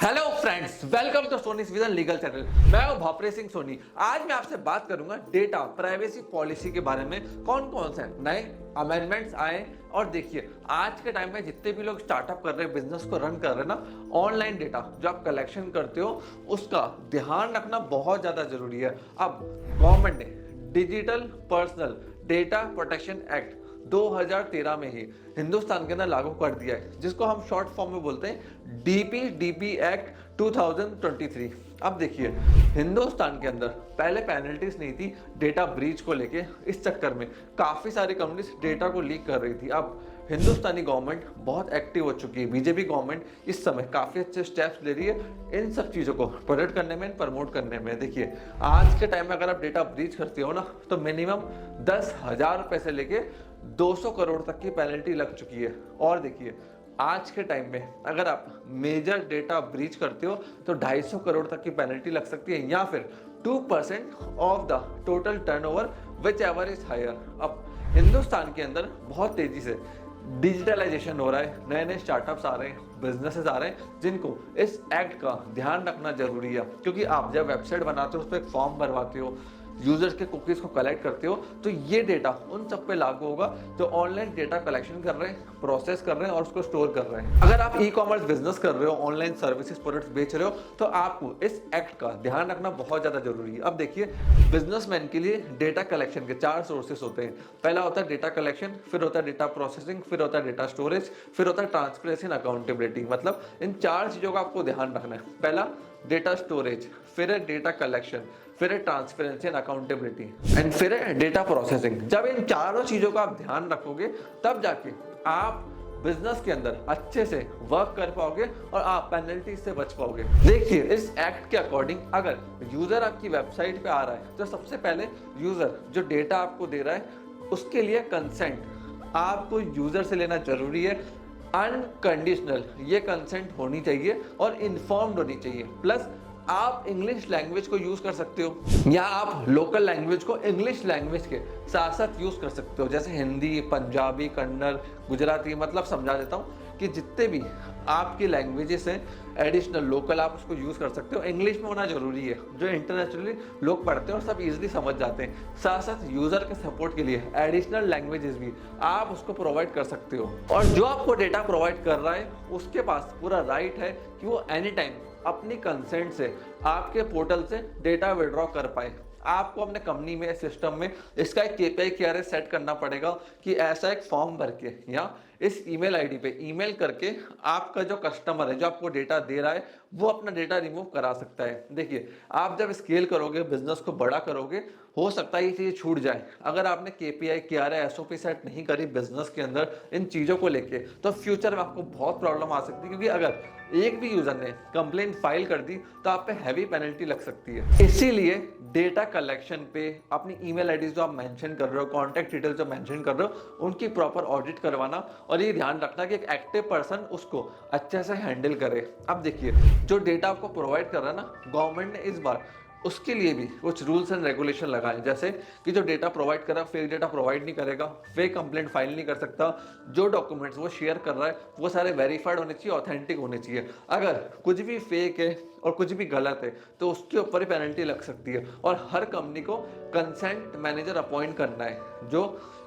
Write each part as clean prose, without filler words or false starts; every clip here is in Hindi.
Hello friends, welcome to Sony Vision legal channel. मैं हूं भापरे सिंह सोनी। आज मैं आपसे बात करूंगा डेटा प्राइवेसी पॉलिसी के बारे में। कौन कौन से नए अमेंडमेंट्स आए और देखिए आज के टाइम में जितने भी लोग स्टार्टअप कर रहे हैं, बिजनेस को रन कर रहे हैं ना, ऑनलाइन डेटा जो आप कलेक्शन करते हो उसका ध्यान रखना बहुत ज्यादा जरूरी है। अब गवर्नमेंट ने digital personal data protection act 2013 में ही हिंदुस्तान के अंदर लागू कर दिया है, जिसको हम शॉर्ट फॉर्म में बोलते हैं डीपीडीपी एक्ट 2023। अब देखिए हिंदुस्तान के अंदर पहले पेनल्टीज नहीं थी डेटा ब्रीच को लेके। इस चक्कर में काफी सारी कंपनीज डेटा को लीक कर रही थी। अब हिंदुस्तानी गवर्नमेंट बहुत एक्टिव हो चुकी है। बीजेपी गवर्नमेंट इस समय काफी अच्छे स्टेप्स ले रही है इन सब चीजों को प्रोटेक्ट करने में, प्रमोट करने में। देखिए आज के टाइम में अगर आप डेटा ब्रीच करते हो ना, तो मिनिमम 10,000 रुपए से लेके 200 करोड़ तक की पेनल्टी लग चुकी है। और देखिए आज के टाइम में अगर आप मेजर डेटा ब्रीच करते हो तो 250 करोड़ तक की पेनल्टी लग सकती है, या फिर 2% of the total turnover whichever is higher. अब हिंदुस्तान के अंदर बहुत तेजी से डिजिटलाइजेशन हो रहा है, नए नए स्टार्टअप्स आ रहे हैं, बिजनेसेस आ रहे हैं, जिनको इस एक्ट का ध्यान रखना जरूरी है। क्योंकि आप जब वेबसाइट बनाते हो उस पर एक फॉर्म भरवाते हो, यूजर्स के कुकीज को कलेक्ट करते हो, तो ये डेटा उन सब पे लागू होगा जो ऑनलाइन डेटा कलेक्शन कर रहे हैं, प्रोसेस कर रहे हैं और उसको स्टोर कर रहे हैं। अगर आप ई कॉमर्स बिजनेस कर रहे हो, ऑनलाइन सर्विसेज प्रोडक्ट्स बेच रहे हो, तो आपको इस एक्ट का ध्यान रखना बहुत ज्यादा जरूरी है। अब देखिए बिजनेसमैन के लिए डेटा कलेक्शन के 4 सोर्सेस होते हैं। पहला होता है डेटा कलेक्शन, फिर होता है डेटा प्रोसेसिंग, फिर होता है डेटा स्टोरेज, फिर होता है ट्रांसपेरेंसी एंड अकाउंटेबिलिटी। मतलब इन 4 चीजों का आपको ध्यान रखना है। पहला डेटा स्टोरेज, फिर है डेटा कलेक्शन, फिर है ट्रांसपेरेंसी एंड अकाउंटेबिलिटी, एंड फिर है डेटा प्रोसेसिंग। जब इन चारों चीजों का आप ध्यान रखोगे तब जाके आप बिजनेस के अंदर अच्छे से वर्क कर पाओगे और आप पेनल्टी से बच पाओगे। देखिए इस एक्ट के अकॉर्डिंग अगर यूजर आपकी वेबसाइट पे आ रहा है तो सबसे पहले यूजर जो डेटा आपको दे रहा है उसके लिए कंसेंट आपको यूजर से लेना जरूरी है। अनकंडीशनल ये कंसेंट होनी चाहिए और इन्फॉर्म्ड होनी चाहिए। प्लस आप इंग्लिश लैंग्वेज को यूज कर सकते हो, या आप लोकल लैंग्वेज को इंग्लिश लैंग्वेज के साथ साथ यूज कर सकते हो, जैसे हिंदी, पंजाबी, कन्नड़, गुजराती। मतलब समझा देता हूँ कि जितने भी आपकी लैंग्वेजेस हैं एडिशनल लोकल आप उसको यूज कर सकते हो। इंग्लिश में होना जरूरी है, जो इंटरनेशनली लोग पढ़ते हैं और सब इजीली समझ जाते हैं। साथ साथ यूजर के सपोर्ट के लिए एडिशनल लैंग्वेजेस भी आप उसको प्रोवाइड कर सकते हो। और जो आपको डेटा प्रोवाइड कर रहा है उसके पास पूरा राइट है कि वो एनी टाइम अपनी कंसेंट से आपके पोर्टल से डेटा विड्रॉ कर पाए। आपको अपने कंपनी में, सिस्टम में इसका एक KPI KRA सेट करना पड़ेगा कि ऐसा एक फॉर्म भर के या इस ईमेल आईडी पे ईमेल करके आपका जो कस्टमर है जो आपको डेटा दे रहा है वो अपना डेटा रिमूव करा सकता है। देखिए आप जब स्केल करोगे, बिजनेस को बड़ा करोगे, हो सकता है ये चीज छूट जाए। अगर आपने KPI KRA SOP सेट नहीं करी बिजनेस के अंदर इन चीजों को लेके, तो फ्यूचर में आपको बहुत प्रॉब्लम आ सकती है। क्योंकि अगर एक भी यूजर ने कंप्लेंट फाइल कर दी तो आप पे हैवी पेनल्टी लग सकती है। इसीलिए डेटा कलेक्शन पे अपनी ईमेल आईडी जो आप मेंशन कर रहे हो, कॉन्टैक्ट डिटेल जो मेंशन कर रहे हो, उनकी प्रॉपर ऑडिट करवाना और ये ध्यान रखना कि एक एक्टिव पर्सन उसको अच्छे से हैंडल करे। अब देखिए जो डेटा आपको प्रोवाइड कर रहा है ना, गवर्नमेंट ने इस बार उसके लिए भी कुछ रूल्स एंड रेगुलेशन लगाए, जैसे कि जो डेटा प्रोवाइड कर रहा है फेक डेटा प्रोवाइड नहीं करेगा, फेक कंप्लेंट फाइल नहीं कर सकता, जो डॉक्यूमेंट्स वो शेयर कर रहा है वो सारे वेरीफाइड होने चाहिए, ऑथेंटिक होने चाहिए। अगर कुछ भी फेक है और कुछ भी गलत है तो उसके ऊपर ही पेनल्टी लग सकती है। और हर कंपनी को कंसेंट मैनेजर अपॉइंट करना है। जो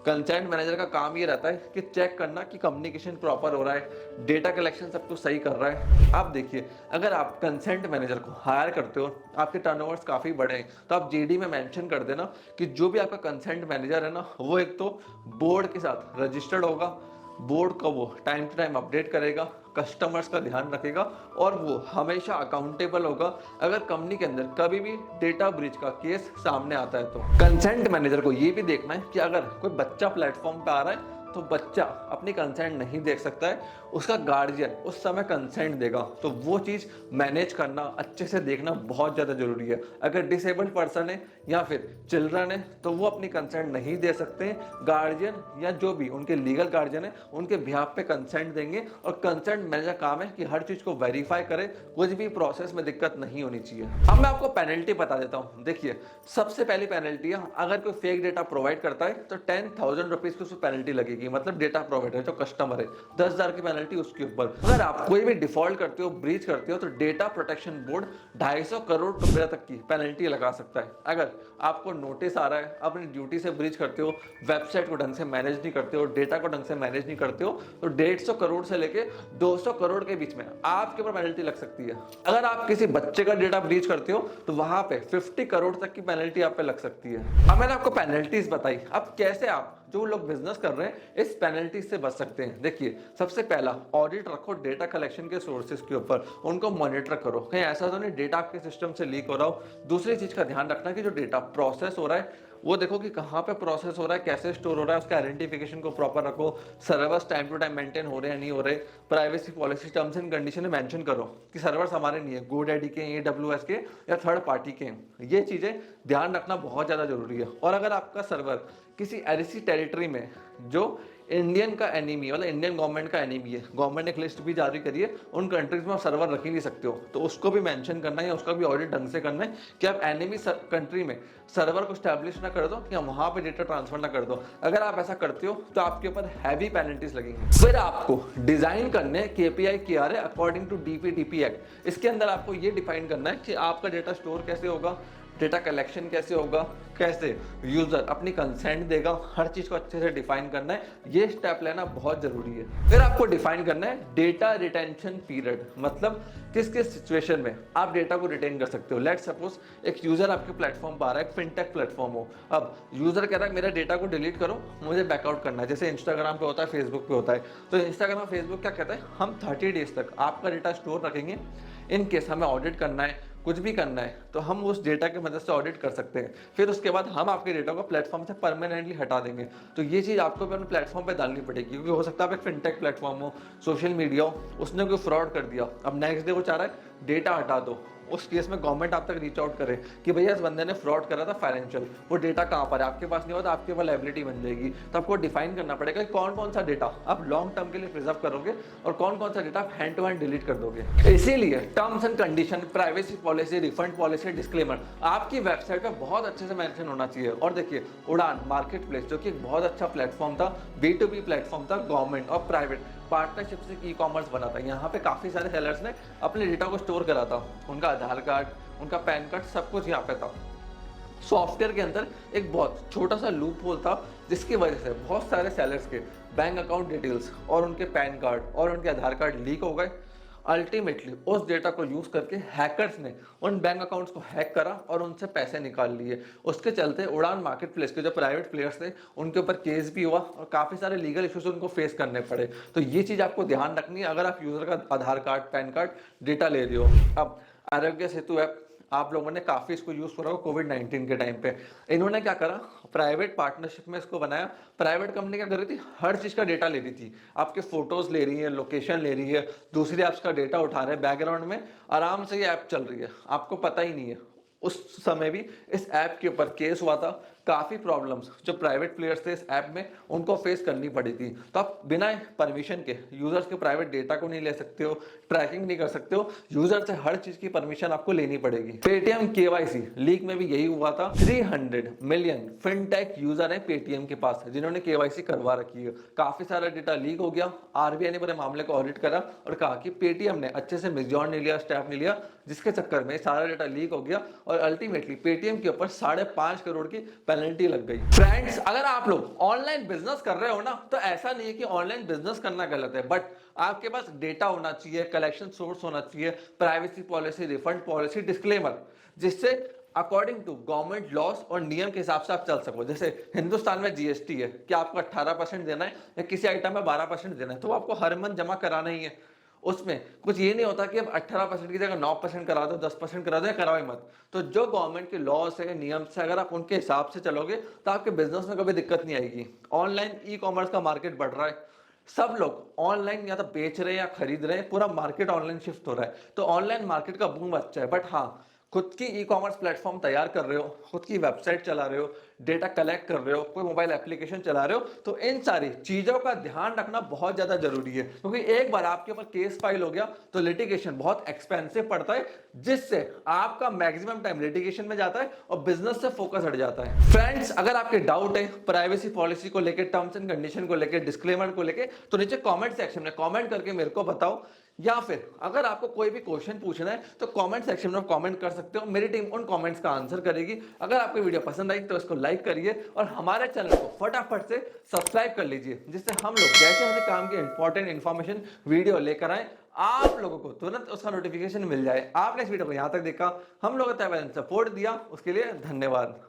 कंसेंट मैनेजर का काम ये रहता है कि चेक करना कि कम्युनिकेशन प्रॉपर हो रहा है, डेटा कलेक्शन सब कुछ सही कर रहा है। आप देखिए अगर आप कंसेंट मैनेजर को हायर करते हो, आपके टर्नओवर्स काफी बड़े हैं, तो आप JD में मेंशन कर देना कि जो भी आपका कंसेंट मैनेजर है ना, वो एक तो बोर्ड के साथ रजिस्टर्ड होगा, बोर्ड का वो टाइम टू टाइम अपडेट करेगा, कस्टमर्स का ध्यान रखेगा और वो हमेशा अकाउंटेबल होगा। अगर कंपनी के अंदर कभी भी डेटा ब्रीच का केस सामने आता है तो कंसेंट मैनेजर को ये भी देखना है कि अगर कोई बच्चा प्लेटफॉर्म पे आ रहा है तो बच्चा अपनी कंसेंट नहीं देख सकता है, उसका गार्जियन उस समय कंसेंट देगा। तो वो चीज मैनेज करना, अच्छे से देखना बहुत ज्यादा जरूरी है। अगर डिसेबल्ड पर्सन है या फिर चिल्ड्रन है तो वो अपनी कंसेंट नहीं दे सकते। गार्जियन या जो भी उनके लीगल गार्जियन है उनके बिहाफ पे कंसेंट देंगे। और कंसेंट मैनेजर काम है कि हर चीज को वेरीफाई करे, कुछ भी प्रोसेस में दिक्कत नहीं होनी चाहिए। अब मैं आपको पेनल्टी बता देता हूँ। देखिए सबसे पहली पेनल्टी है, अगर कोई फेक डेटा प्रोवाइड करता है तो 10,000 रुपीज की उसको पेनल्टी लगेगी। मतलब डेटा प्रोवाइडर जो कस्टमर है 10,000 की पेनल्टी पेनल्टी उसके ऊपर। अगर आप कोई भी डिफॉल्ट करते हो, ब्रीच करते हो, तो डेटा प्रोटेक्शन बोर्ड 250 करोड़ रुपए तक की पेनल्टी लगा सकता है। अगर आपको नोटिस आ रहा है, अपनी ड्यूटी से ब्रीच करते हो, वेबसाइट को ढंग से मैनेज नहीं करते हो, डेटा को ढंग से मैनेज नहीं करते हो, तो 150 करोड़ से लेके 200 करोड़ के बीच में आपके ऊपर पेनल्टी लग सकती है। अगर आप किसी बच्चे का डेटा ब्रीच करते हो तो वहां पे 50 करोड़ तक की पेनल्टी आप पे लग सकती है। अब मैंने आपको पेनल्टीज बताई, अब कैसे आप जो लोग बिजनेस कर रहे हैं इस पेनल्टी से बच सकते हैं। देखिए, सबसे पहला ऑडिट रखो डेटा कलेक्शन के सोर्सेज के ऊपर, उनको मॉनिटर करो, कहीं ऐसा तो नहीं डेटा आपके सिस्टम से लीक हो रहा हो। दूसरी चीज का ध्यान रखना कि जो डेटा प्रोसेस हो रहा है वो देखो कि कहाँ पे प्रोसेस हो रहा है, कैसे स्टोर हो रहा है, उसका आइडेंटिफिकेशन को प्रॉपर रखो, servers time to time maintain हो रहे हैं नहीं हो रहे, privacy policy terms and condition में मेंशन करो कि सर्वर्स हमारे नहीं है, GoDaddy के, AWS के या थर्ड पार्टी के। ये चीजें ध्यान रखना बहुत ज्यादा जरूरी है। और अगर आपका सर्वर किसी ऐसी टेरिटरी में जो इंडियन का एनिमी मतलब इंडियन गवर्नमेंट का एनिमी है, गवर्नमेंट ने एक लिस्ट भी जारी करी है, उन कंट्रीज में आप सर्वर रख ही नहीं सकते हो, तो उसको भी मेंशन करना है या उसका भी ऑडिट ढंग से करना है कि आप एनिमी कंट्री में सर्वर को स्टैब्लिश ना कर दो या वहां पे डेटा ट्रांसफर ना कर दो। अगर आप ऐसा करते हो तो आपके ऊपर हैवी पेनल्टीज लगेंगी। फिर आपको डिजाइन करने KPI KRA according to DPDP act. इसके अंदर आपको ये डिफाइन करना है कि आपका डेटा स्टोर कैसे होगा, डेटा कलेक्शन कैसे होगा, कैसे यूजर अपनी कंसेंट देगा, हर चीज को अच्छे से डिफाइन करना है। ये स्टेप लेना बहुत जरूरी है। फिर आपको डिफाइन करना है डेटा रिटेंशन पीरियड, मतलब किस किस सिचुएशन में आप डेटा को रिटेन कर सकते हो। लेट्स सपोज एक यूजर आपके प्लेटफॉर्म पर आ रहा है, एक फिनटेक प्लेटफॉर्म हो, अब यूजर कह रहा है मेरा डेटा को डिलीट करो, मुझे बैकआउट करना है, जैसे इंस्टाग्राम पे होता है, फेसबुक पे होता है। तो इंस्टाग्राम फेसबुक क्या कहता है, हम 30 डेज तक आपका डेटा स्टोर रखेंगे, इन केस हमें ऑडिट करना है, कुछ भी करना है तो हम उस डेटा की मदद से ऑडिट कर सकते हैं। फिर उसके बाद हम आपके डेटा को प्लेटफॉर्म से परमानेंटली हटा देंगे। तो ये चीज़ आपको अपने प्लेटफॉर्म पे डालनी पड़ेगी, क्योंकि हो सकता है आप एक फिनटेक प्लेटफॉर्म हो, सोशल मीडिया हो, उसने कोई फ्रॉड कर दिया, अब नेक्स्ट डे वो चाह रहा है डेटा हटा दो, उस केस में गवर्नमेंट आप तक रीच आउट करे कि भैया इस बंदे ने फ्रॉड करा था फाइनेंशियल, वो डेटा कहाँ पर है, आपके पास नहीं होता, आपके पास लायबिलिटी बन जाएगी। तो आपको डिफाइन करना पड़ेगा कि कौन कौन सा डेटा आप लॉन्ग टर्म के लिए प्रिजर्व करोगे और कौन कौन सा डेटा आप हैंड टू हैंड डिलीट कर दोगे। इसीलिए terms and condition, privacy policy, refund policy, disclaimer आपकी वेबसाइट पर बहुत अच्छे से मेंशन होना चाहिए। और देखिए, उड़ान मार्केट प्लेस जो कि एक बहुत अच्छा प्लेटफॉर्म था, B2B प्लेटफॉर्म था, गवर्नमेंट और प्राइवेट पार्टनरशिप से ई-कॉमर्स बना था। यहाँ पे काफी सारे सेलर्स ने अपने डेटा को स्टोर करा था, उनका आधार कार्ड, उनका पैन कार्ड, सब कुछ यहाँ पे था। सॉफ्टवेयर के अंदर एक बहुत छोटा सा लूप होल था, जिसकी वजह से बहुत सारे सेलर्स के बैंक अकाउंट डिटेल्स और उनके पैन कार्ड और उनके आधार कार्ड लीक हो गए। अल्टीमेटली उस डेटा को यूज करके हैकर्स ने उन बैंक अकाउंट्स को हैक करा और उनसे पैसे निकाल लिए। उसके चलते उड़ान मार्केट प्लेस के जो प्राइवेट प्लेयर्स थे उनके ऊपर केस भी हुआ और काफी सारे लीगल इश्यूज उनको फेस करने पड़े। तो ये चीज आपको ध्यान रखनी है अगर आप यूजर का आधार कार्ड, पैन कार्ड डेटा ले रहे हो। अब आरोग्य सेतु ऐप आप लोगों ने काफी इसको यूज करा होगा कोविड-19 के टाइम पे। इन्होंने क्या करा, प्राइवेट पार्टनरशिप में इसको बनाया। प्राइवेट कंपनी क्या कर रही थी, हर चीज का डेटा ले रही थी, आपके फोटोज ले रही है, लोकेशन ले रही है, दूसरी ऐप्स का डेटा उठा रहे हैं, बैकग्राउंड में आराम से ये ऐप चल रही है, आपको पता ही नहीं है। उस समय भी इस ऐप के ऊपर केस हुआ था, काफी प्रॉब्लम्स जो प्राइवेट प्लेयर्स थे इस ऐप में उनको फेस करनी पड़ी थी। तो आप बिना परमिशन के यूजर्स के प्राइवेट डेटा को नहीं ले सकते हो, ट्रैकिंग नहीं कर सकते हो, यूजर से हर चीज की परमिशन आपको लेनी पड़ेगी। पेटीएम KYC लीक में भी यही हुआ था। 300 मिलियन फिनटेक यूजर है पेटीएम के पास जिन्होंने KYC करवा रखी है, काफी सारा डेटा लीक हो गया। RBI ने पूरे मामले को ऑडिट करा और कहा कि पेटीएम ने अच्छे से मिसजॉन नहीं लिया, स्टेप नहीं लिया, जिसके चक्कर में सारा डेटा लीक हो गया और अल्टीमेटली पेटीएम के ऊपर 5.5 करोड़ की पेनल्टी लग गई। फ्रेंड्स, अगर आप लोग ऑनलाइन बिजनेस कर रहे हो ना, तो ऐसा नहीं है कि ऑनलाइन बिजनेस करना गलत है, बट आपके पास डेटा होना चाहिए, कलेक्शन सोर्स होना चाहिए, privacy policy, refund policy, disclaimer, जिससे अकॉर्डिंग टू गवर्नमेंट लॉस और नियम के हिसाब से आप चल सको। जैसे हिंदुस्तान में GST है कि आपको 18% देना है या किसी आइटम में 12% देना है, तो आपको हर मंथ जमा कराना ही है। उसमें कुछ ये नहीं होता कि अब 18% की जगह 9% करा दो, 10% करा दो या कराओ मत। तो जो गवर्नमेंट के लॉ से, नियम से अगर आप उनके हिसाब से चलोगे तो आपके बिजनेस में कभी दिक्कत नहीं आएगी। ऑनलाइन ई-कॉमर्स का मार्केट बढ़ रहा है, सब लोग ऑनलाइन या तो बेच रहे हैं या खरीद रहे हैं, पूरा मार्केट ऑनलाइन शिफ्ट हो रहा है। तो ऑनलाइन मार्केट का बूम अच्छा है, बट हाँ, खुद की ई-कॉमर्स प्लेटफॉर्म तैयार कर रहे हो, खुद की वेबसाइट चला रहे हो, डेटा कलेक्ट कर रहे हो, कोई मोबाइल एप्लीकेशन चला रहे हो, तो इन सारी चीजों का ध्यान रखना बहुत ज्यादा जरूरी है, क्योंकि एक बार आपके ऊपर केस फाइल हो गया तो लिटिगेशन बहुत एक्सपेंसिव पड़ता है, जिससे आपका मैक्सिमम टाइम लिटिगेशन में जाता है और बिजनेस से फोकस हट जाता है। फ्रेंड्स, अगर आपके डाउट है प्राइवेसी पॉलिसी को लेकर, टर्म्स एंड कंडीशन को लेकर, डिस्क्लेमर को लेकर, तो नीचे कमेंट सेक्शन में कमेंट करके मेरे को बताओ, या फिर अगर आपको कोई भी क्वेश्चन पूछना है तो कमेंट सेक्शन में कमेंट कर सकते हो, मेरी टीम उन कमेंट्स का आंसर करेगी। अगर आपको वीडियो पसंद आई तो इसको लाइक करिए और हमारे चैनल को फटाफट से सब्सक्राइब कर लीजिए, जिससे हम लोग जैसे जैसे काम की इंपॉर्टेंट इन्फॉर्मेशन वीडियो लेकर आए, आप लोगों को तुरंत उसका नोटिफिकेशन मिल जाए। आपने इस वीडियो को यहां तक देखा, हम लोगों ने सपोर्ट दिया, उसके लिए धन्यवाद।